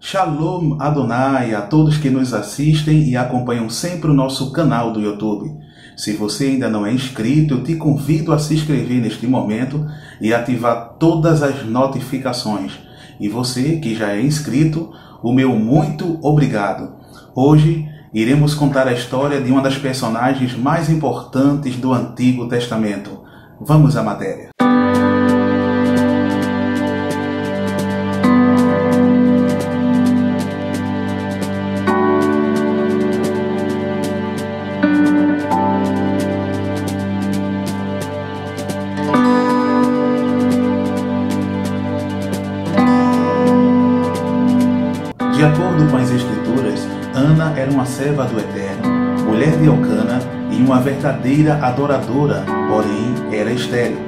Shalom Adonai a todos que nos assistem e acompanham sempre o nosso canal do YouTube. Se você ainda não é inscrito, eu te convido a se inscrever neste momento e ativar todas as notificações. E você que já é inscrito, o meu muito obrigado. Hoje iremos contar a história de uma das personagens mais importantes do Antigo Testamento. Vamos à matéria. De acordo com as Escrituras, Ana era uma serva do Eterno, mulher de Elcana e uma verdadeira adoradora, porém era estéril.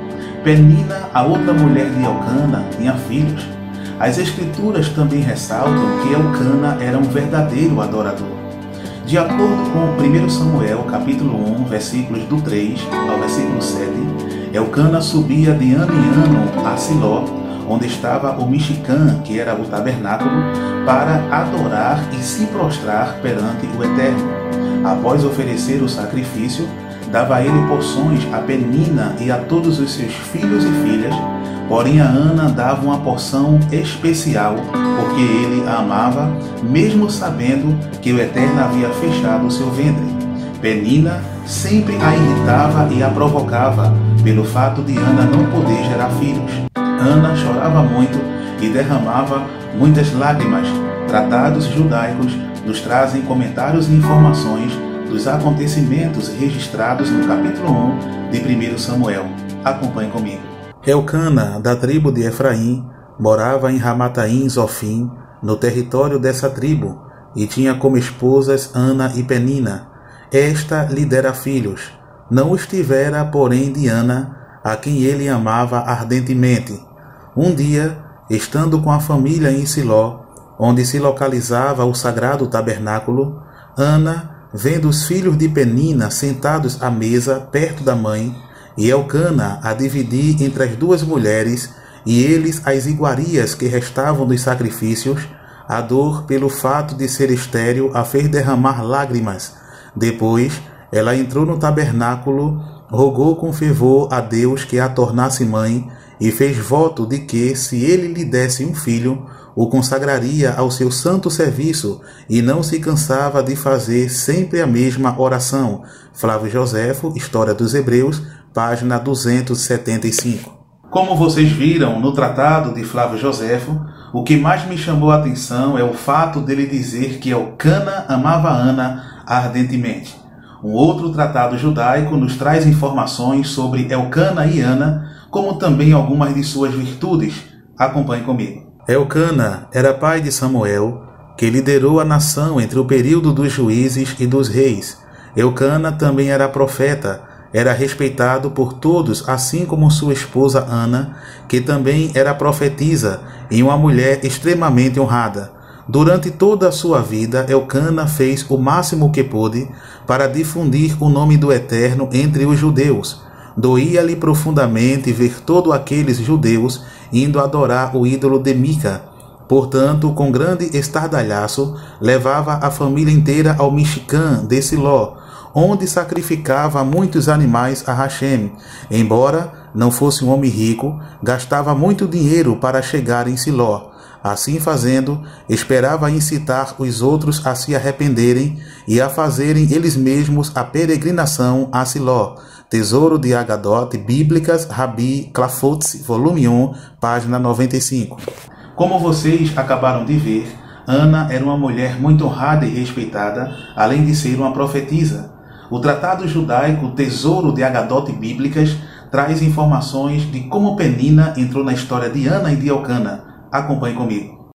Penina, a outra mulher de Elcana, tinha filhos. As Escrituras também ressaltam que Elcana era um verdadeiro adorador. De acordo com 1 Samuel, capítulo 1, versículos do 3 ao versículo 7, Elcana subia de ano em ano a Siló, onde estava o Mishkan, que era o tabernáculo, para adorar e se prostrar perante o Eterno. Após oferecer o sacrifício, dava a ele porções a Penina e a todos os seus filhos e filhas, porém a Ana dava uma porção especial, porque ele a amava, mesmo sabendo que o Eterno havia fechado o seu ventre. Penina sempre a irritava e a provocava, pelo fato de Ana não poder gerar filhos. Ana chorava muito e derramava muitas lágrimas. Tratados judaicos nos trazem comentários e informações dos acontecimentos registrados no capítulo 1 de 1 Samuel. Acompanhe comigo. Elcana, da tribo de Efraim, morava em Ramataim Zofim, no território dessa tribo, e tinha como esposas Ana e Penina. Esta lhe dera filhos. Não os tivera, porém, de Ana, a quem ele amava ardentemente. Um dia, estando com a família em Siló, onde se localizava o sagrado tabernáculo, Ana, vendo os filhos de Penina sentados à mesa perto da mãe, e Elcana a dividir entre as duas mulheres, e eles as iguarias que restavam dos sacrifícios, a dor pelo fato de ser estéril a fez derramar lágrimas. Depois, ela entrou no tabernáculo, rogou com fervor a Deus que a tornasse mãe, e fez voto de que, se ele lhe desse um filho, o consagraria ao seu santo serviço, e não se cansava de fazer sempre a mesma oração. Flávio Joséfo, História dos Hebreus, página 275. Como vocês viram no tratado de Flávio Joséfo, o que mais me chamou a atenção é o fato dele dizer que Elcana amava Ana ardentemente. Um outro tratado judaico nos traz informações sobre Elcana e Ana, como também algumas de suas virtudes. Acompanhe comigo. Elcana era pai de Samuel, que liderou a nação entre o período dos juízes e dos reis. Elcana também era profeta, era respeitado por todos, assim como sua esposa Ana, que também era profetisa e uma mulher extremamente honrada. Durante toda a sua vida, Elcana fez o máximo que pôde para difundir o nome do Eterno entre os judeus. Doía-lhe profundamente ver todos aqueles judeus indo adorar o ídolo de Mica. Portanto, com grande estardalhaço, levava a família inteira ao Mishkan de Siló, onde sacrificava muitos animais a Hashem. Embora não fosse um homem rico, gastava muito dinheiro para chegar em Siló. Assim fazendo, esperava incitar os outros a se arrependerem e a fazerem eles mesmos a peregrinação a Siló. Tesouro de Agadot, Bíblicas, Rabi Klafotz, volume 1, página 95. Como vocês acabaram de ver, Ana era uma mulher muito honrada e respeitada, além de ser uma profetisa. O tratado judaico Tesouro de Agadot Bíblicas traz informações de como Penina entrou na história de Ana e de Elcana. Acompanhe comigo.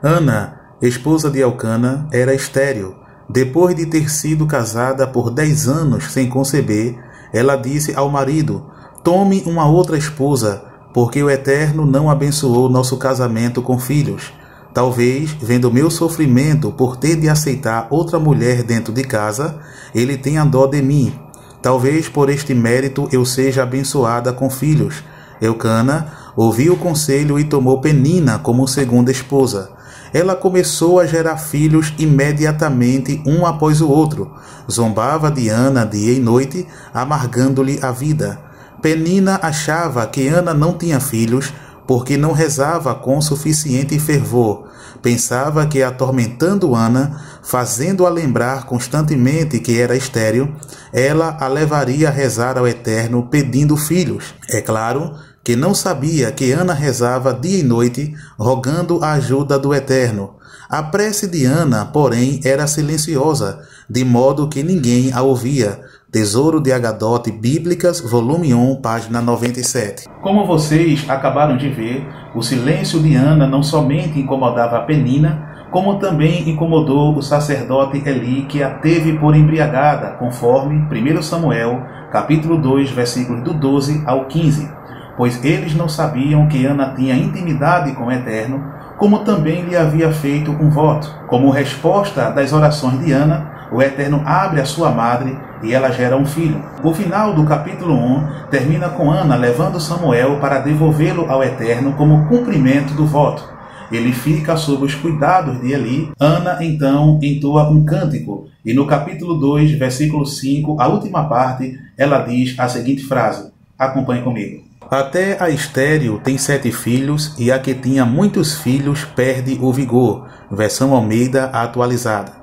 Ana, esposa de Elcana, era estéril. Depois de ter sido casada por 10 anos sem conceber, ela disse ao marido: "Tome uma outra esposa, porque o Eterno não abençoou nosso casamento com filhos. Talvez, vendo meu sofrimento por ter de aceitar outra mulher dentro de casa, ele tenha dó de mim. Talvez por este mérito eu seja abençoada com filhos." Elcana ouviu o conselho e tomou Penina como segunda esposa. ela começou a gerar filhos imediatamente, um após o outro. Zombava de Ana dia e noite, amargando-lhe a vida. Penina achava que Ana não tinha filhos, porque não rezava com suficiente fervor. Pensava que, atormentando Ana, fazendo-a lembrar constantemente que era estéril, ela a levaria a rezar ao Eterno pedindo filhos. É claro que não sabia que Ana rezava dia e noite, rogando a ajuda do Eterno. A prece de Ana, porém, era silenciosa, de modo que ninguém a ouvia. Tesouro de Agadote Bíblicas, volume 1, página 97. Como vocês acabaram de ver, o silêncio de Ana não somente incomodava a Penina, como também incomodou o sacerdote Eli, que a teve por embriagada, conforme 1 Samuel, capítulo 2, versículos do 12 ao 15. Pois eles não sabiam que Ana tinha intimidade com o Eterno, como também lhe havia feito um voto. Como resposta das orações de Ana, o Eterno abre a sua madre e ela gera um filho. O final do capítulo 1 termina com Ana levando Samuel para devolvê-lo ao Eterno como cumprimento do voto. Ele fica sob os cuidados de Eli. Ana, então, entoa um cântico. E no capítulo 2, versículo 5, a última parte, ela diz a seguinte frase. Acompanhe comigo. Até a estéril tem 7 filhos, e a que tinha muitos filhos perde o vigor. Versão Almeida atualizada.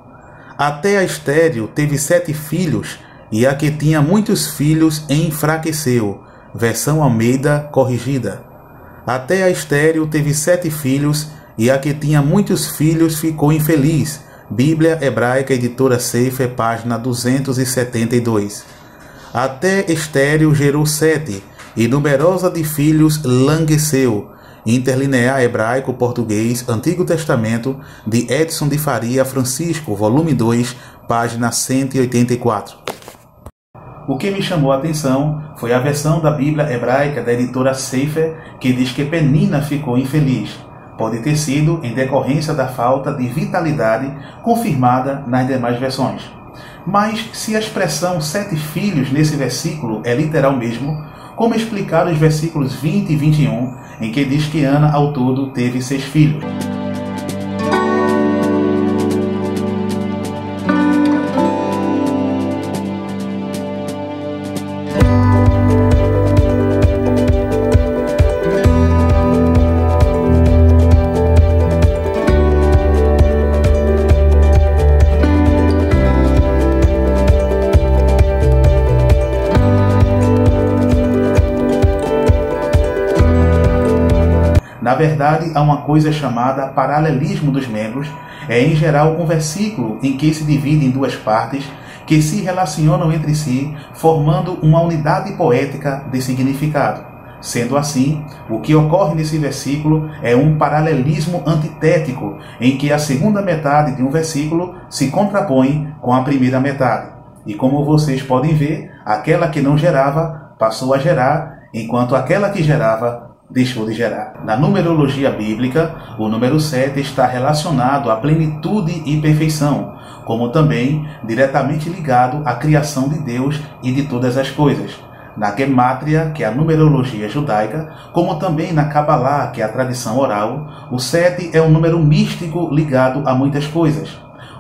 Até a estéril teve 7 filhos, e a que tinha muitos filhos enfraqueceu. Versão Almeida corrigida. Até a estéril teve 7 filhos, e a que tinha muitos filhos ficou infeliz. Bíblia Hebraica, editora Sefer, página 272. Até estéril gerou 7, e numerosa de filhos langueceu. Interlinear Hebraico-Português, Antigo Testamento, de Edson de Faria Francisco, volume 2, página 184. O que me chamou a atenção foi a versão da Bíblia Hebraica da editora Sefer, que diz que Penina ficou infeliz. Pode ter sido em decorrência da falta de vitalidade confirmada nas demais versões. Mas se a expressão 7 filhos nesse versículo é literal mesmo, como explicar os versículos 20 e 21, em que diz que Ana, ao todo, teve 6 filhos? Na verdade, há uma coisa chamada paralelismo dos membros. É, em geral, um versículo em que se divide em 2 partes que se relacionam entre si, formando uma unidade poética de significado. Sendo assim, o que ocorre nesse versículo é um paralelismo antitético, em que a segunda metade de um versículo se contrapõe com a primeira metade. E como vocês podem ver, aquela que não gerava passou a gerar, enquanto aquela que gerava deixou de gerar. Na numerologia bíblica, o número 7 está relacionado à plenitude e perfeição, como também diretamente ligado à criação de Deus e de todas as coisas. Na Gemátria, que é a numerologia judaica, como também na Kabbalah, que é a tradição oral, o 7 é um número místico ligado a muitas coisas.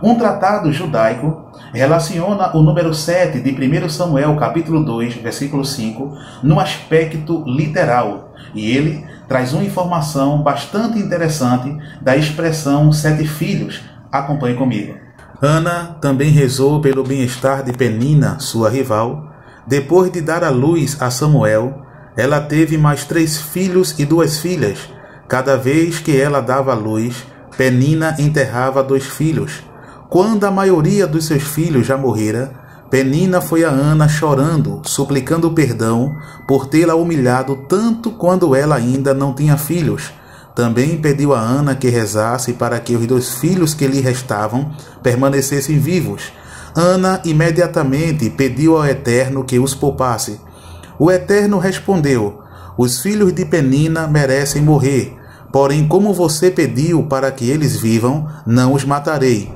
Um tratado judaico relaciona o número 7 de 1 Samuel, capítulo 2, versículo 5, no aspecto literal, e ele traz uma informação bastante interessante da expressão 7 filhos. Acompanhe comigo. Ana também rezou pelo bem-estar de Penina, sua rival. Depois de dar à luz a Samuel, ela teve mais 3 filhos e 2 filhas. Cada vez que ela dava à luz, Penina enterrava 2 filhos. Quando a maioria dos seus filhos já morrera, Penina foi a Ana chorando, suplicando perdão por tê-la humilhado tanto quando ela ainda não tinha filhos. Também pediu a Ana que rezasse para que os 2 filhos que lhe restavam permanecessem vivos. Ana imediatamente pediu ao Eterno que os poupasse. O Eterno respondeu: os filhos de Penina merecem morrer, porém, como você pediu para que eles vivam, não os matarei.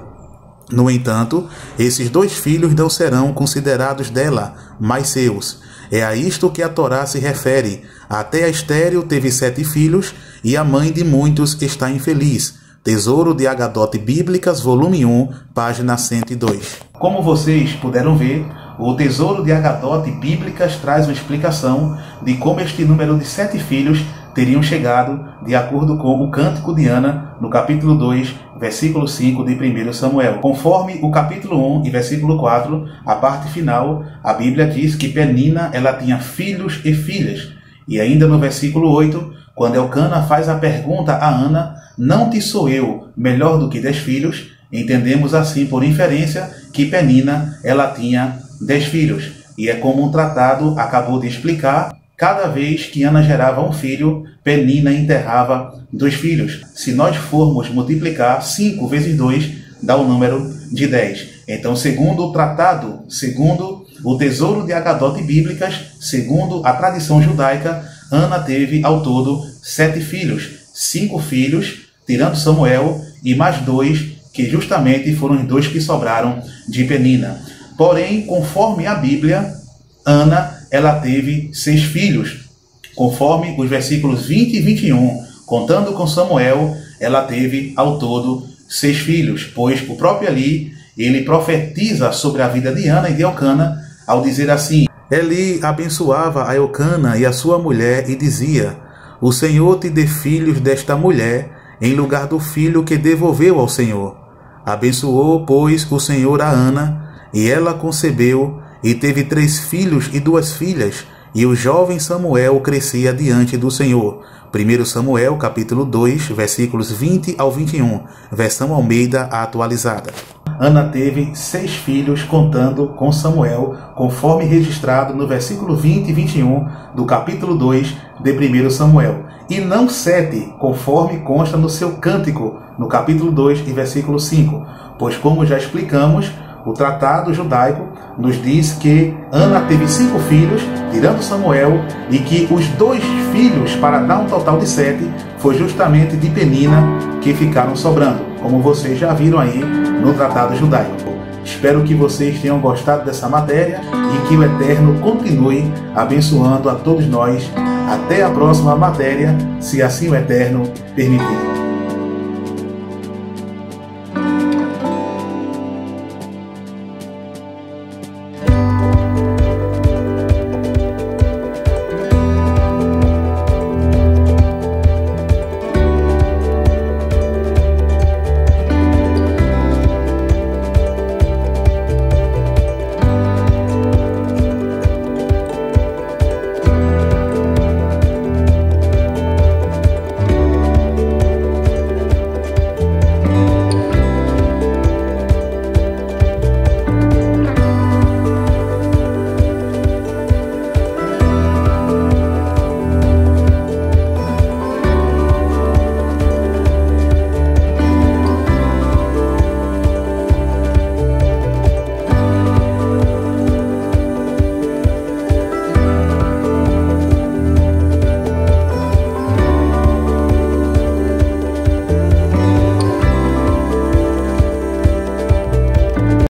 No entanto, esses 2 filhos não serão considerados dela, mas seus. É a isto que a Torá se refere. Até a estéril teve 7 filhos, e a mãe de muitos está infeliz. Tesouro de Agadote Bíblicas, volume 1, página 102. Como vocês puderam ver, o Tesouro de Agadote Bíblicas traz uma explicação de como este número de 7 filhos teriam chegado de acordo com o Cântico de Ana, no capítulo 2, versículo 5 de 1 Samuel. Conforme o capítulo 1 e versículo 4, a parte final, a Bíblia diz que Penina ela tinha filhos e filhas. E ainda no versículo 8, quando Elcana faz a pergunta a Ana, não te sou eu melhor do que 10 filhos? Entendemos assim por inferência que Penina ela tinha 10 filhos. E é como um tratado acabou de explicar, cada vez que Ana gerava um filho, Penina enterrava 2 filhos. Se nós formos multiplicar, 5 vezes 2 dá o número de 10. Então, segundo o tratado, segundo o Tesouro de Agadote Bíblicas, segundo a tradição judaica, Ana teve ao todo 7 filhos. 5 filhos, tirando Samuel, e mais 2, que justamente foram os 2 que sobraram de Penina. Porém, conforme a Bíblia, Ana ela teve 6 filhos. Conforme os versículos 20 e 21, contando com Samuel, ela teve ao todo 6 filhos, pois o próprio Eli, ele profetiza sobre a vida de Ana e de Elcana, ao dizer assim: Eli abençoava a Elcana e a sua mulher e dizia: o Senhor te dê filhos desta mulher, em lugar do filho que devolveu ao Senhor. Abençoou, pois, o Senhor a Ana, e ela concebeu, e teve 3 filhos e 2 filhas, e o jovem Samuel crescia diante do Senhor. 1 Samuel, capítulo 2, versículos 20 ao 21, versão Almeida atualizada. Ana teve 6 filhos, contando com Samuel, conforme registrado no versículo 20 e 21 do capítulo 2 de 1 Samuel, e não 7, conforme consta no seu cântico, no capítulo 2 e versículo 5, pois, como já explicamos, o tratado judaico nos diz que Ana teve 5 filhos, tirando Samuel, e que os 2 filhos, para dar um total de 7, foi justamente de Penina que ficaram sobrando, como vocês já viram aí no tratado judaico. Espero que vocês tenham gostado dessa matéria e que o Eterno continue abençoando a todos nós. Até a próxima matéria, se assim o Eterno permitir.